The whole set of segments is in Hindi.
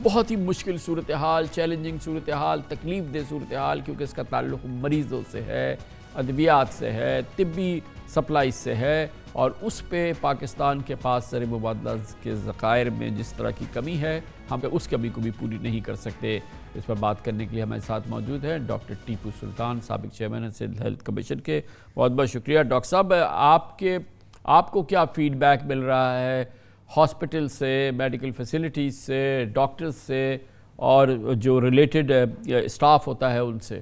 बहुत ही मुश्किल सूरत हाल, चैलेंजिंग सूरत हाल, तकलीफ दे सूरत हाल, क्योंकि इसका ताल्लुक़ मरीज़ों से है, अद्वियात से है, तिब्बी सप्लाई से है, और उस पे पाकिस्तान के पास ज़र मुबादला के ज़खायर में जिस तरह की कमी है, हम उस कमी को भी पूरी नहीं कर सकते। इस पर बात करने के लिए हमारे साथ मौजूद हैं डॉक्टर टीपू सुल्तान, साबिक चेयरमैन सिंध हेल्थ कमीशन के। बहुत बहुत शुक्रिया डॉक्टर साहब। आपको क्या फ़ीडबैक मिल रहा है हॉस्पिटल से, मेडिकल फैसिलिटीज़ से, डॉक्टर्स से और जो रिलेटेड स्टाफ होता है उनसे?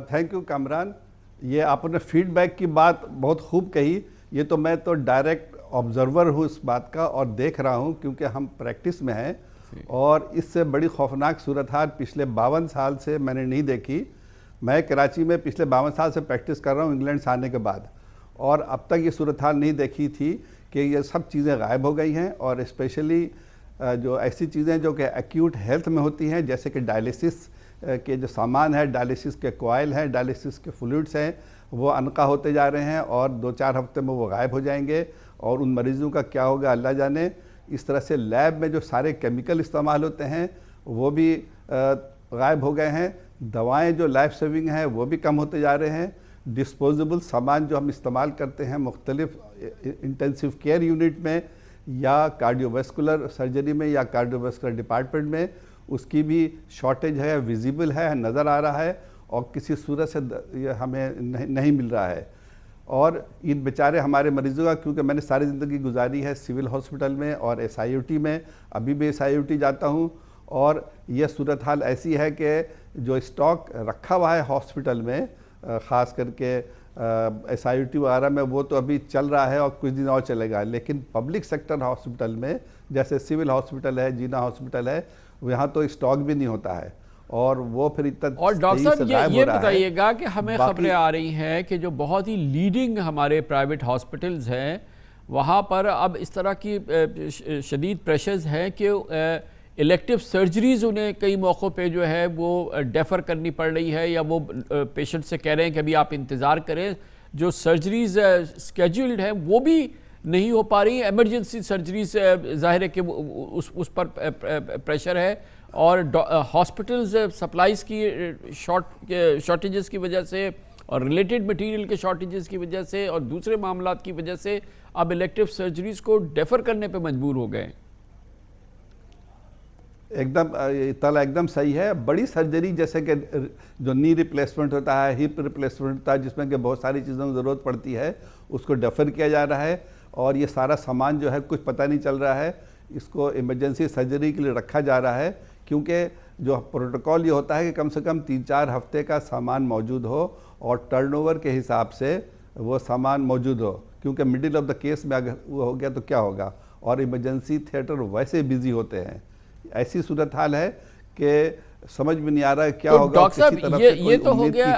Thank you Kamran. ये आपने फीडबैक की बात बहुत खूब कही। ये तो मैं तो डायरेक्ट ऑब्जर्वर हूँ इस बात का और देख रहा हूँ, क्योंकि हम प्रैक्टिस में हैं और इससे बड़ी खौफनाक सूरत हाल पिछले 52 साल से मैंने नहीं देखी। मैं कराची में पिछले 52 साल से प्रैक्टिस कर रहा हूँ इंग्लैंड से आने के बाद, और अब तक ये सूरत हाल नहीं देखी थी कि ये सब चीज़ें गायब हो गई हैं। और स्पेशली जो ऐसी चीज़ें जो कि एक्यूट हेल्थ में होती हैं, जैसे कि डायलिसिस के जो सामान है, डायलिसिस के कॉइल हैं, डायलिसिस के फ्लूइड्स हैं, वो अनका होते जा रहे हैं और 2-4 हफ्ते में वो गायब हो जाएंगे और उन मरीज़ों का क्या होगा अल्लाह जाने। इस तरह से लैब में जो सारे केमिकल इस्तेमाल होते हैं वो भी गायब हो गए हैं। दवाएं जो लाइफ सेविंग हैं वो भी कम होते जा रहे हैं। डिस्पोजेबल सामान जो हम इस्तेमाल करते हैं मुख्तलिफ इंटेंसिव केयर यूनिट में या कार्डियोवास्कुलर सर्जरी में या कार्डियोवास्कुलर डिपार्टमेंट में, उसकी भी शॉर्टेज है, विजिबल है, नज़र आ रहा है और किसी सूरत से ये हमें नहीं मिल रहा है। और इन बेचारे हमारे मरीज़ों का, क्योंकि मैंने सारी ज़िंदगी गुजारी है सिविल हॉस्पिटल में और SIUT में, अभी भी SIUT जाता हूँ, और यह सूरत हाल ऐसी है कि जो स्टॉक रखा हुआ है हॉस्पिटल में, ख़ास करके SIUT वगैरह में, वो तो अभी चल रहा है और कुछ दिन और चलेगा। लेकिन पब्लिक सेक्टर हॉस्पिटल में जैसे सिविल हॉस्पिटल है, जीना हॉस्पिटल है, यहाँ तो स्टॉक भी नहीं होता है और वो फिर इतना। और डॉक्टर साहब ये बताइएगा कि हमें खबरें आ रही हैं कि जो बहुत ही लीडिंग हमारे प्राइवेट हॉस्पिटल्स हैं वहाँ पर अब इस तरह की शदीद प्रेशर्स हैं कि इलेक्टिव सर्जरीज़ उन्हें कई मौक़ों पे जो है वो डेफ़र करनी पड़ रही है, या वो पेशेंट से कह रहे हैं कि अभी आप इंतज़ार करें। जो सर्जरीज़ स्केड्यूल्ड हैं वो भी नहीं हो पा रही। एमरजेंसी सर्जरीज ज़ाहिर है कि उस पर प्रेशर है, और हॉस्पिटल्स सप्लाईज़ की शॉर्टेजेस की वजह से और रिलेटेड मटेरियल के शॉर्टेजेस की वजह से और दूसरे मामलात की वजह से अब इलेक्टिव सर्जरीज़ को डेफ़र करने पे मजबूर हो गए। एकदम सही है। बड़ी सर्जरी जैसे कि जो नी रिप्लेसमेंट होता है, हिप रिप्लेसमेंट होता है, जिसमें कि बहुत सारी चीज़ों की ज़रूरत पड़ती है, उसको डेफ़र किया जा रहा है। और ये सारा सामान जो है कुछ पता नहीं चल रहा है, इसको इमरजेंसी सर्जरी के लिए रखा जा रहा है, क्योंकि जो प्रोटोकॉल ये होता है कि कम से कम 3-4 हफ्ते का सामान मौजूद हो और टर्नओवर के हिसाब से वो सामान मौजूद हो, क्योंकि मिडिल ऑफ द केस में अगर वो हो गया तो क्या होगा। और इमरजेंसी थिएटर वैसे बिजी होते हैं। ऐसी सूरत हाल है कि समझ में नहीं आ रहा है क्या होगा। डॉक्टर साहब ये तो हो गया,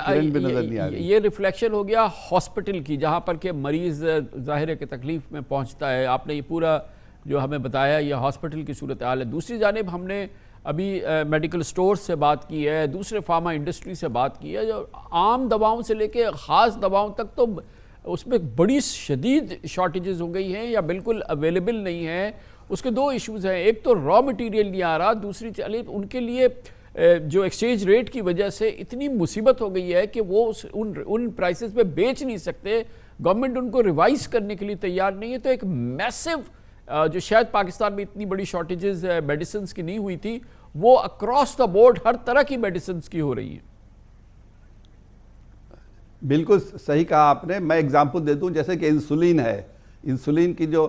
ये रिफ्लेक्शन हो गया हॉस्पिटल की, जहाँ पर के मरीज़ ज़ाहिर है कि तकलीफ़ में पहुँचता है। आपने ये पूरा जो हमें बताया ये हॉस्पिटल की सूरत हाल है। दूसरी जानिब हमने अभी मेडिकल स्टोर से बात की है, दूसरे फार्मा इंडस्ट्री से बात की है, जो आम दवाओं से लेके ख़ास दवाओं तक तो उसमें बड़ी शदीद शॉर्टेजेस हो गई हैं या बिल्कुल अवेलेबल नहीं है। उसके दो इश्यूज़ हैं, एक तो रॉ मटेरियल नहीं आ रहा, दूसरी चीज़ उनके लिए जो एक्सचेंज रेट की वजह से इतनी मुसीबत हो गई है कि वो उन प्राइसेस पे बेच नहीं सकते। गवर्नमेंट उनको रिवाइज करने के लिए तैयार नहीं है। तो एक मैसिव जो शायद पाकिस्तान में इतनी बड़ी शॉर्टेजेस मेडिसिन की नहीं हुई थी, वो अक्रॉस द बोर्ड हर तरह की मेडिसिन की हो रही है। बिल्कुल सही कहा आपने। मैं एग्जांपल दे दूं, जैसे कि इंसुलिन है, इंसुलिन की जो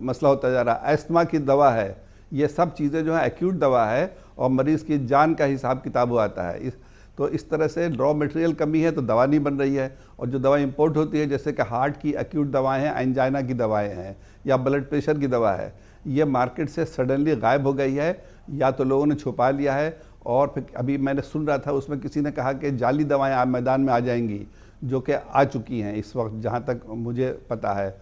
मसला होता जा रहा है, एस्थमा की दवा है, ये सब चीज़ें जो है एक्यूट दवा है और मरीज़ की जान का हिसाब किताब आता है। तो इस तरह से रॉ मटेरियल कमी है तो दवा नहीं बन रही है। और जो दवा इंपोर्ट होती है, जैसे कि हार्ट की एक्यूट दवाएं हैं, एंजाइना की दवाएं हैं या ब्लड प्रेशर की दवा है, ये मार्केट से सडनली गायब हो गई है, या तो लोगों ने छुपा लिया है। और फिर अभी मैंने सुन रहा था उसमें किसी ने कहा कि जाली दवाएं मैदान में आ जाएंगी, जो कि आ चुकी हैं इस वक्त, जहाँ तक मुझे पता है।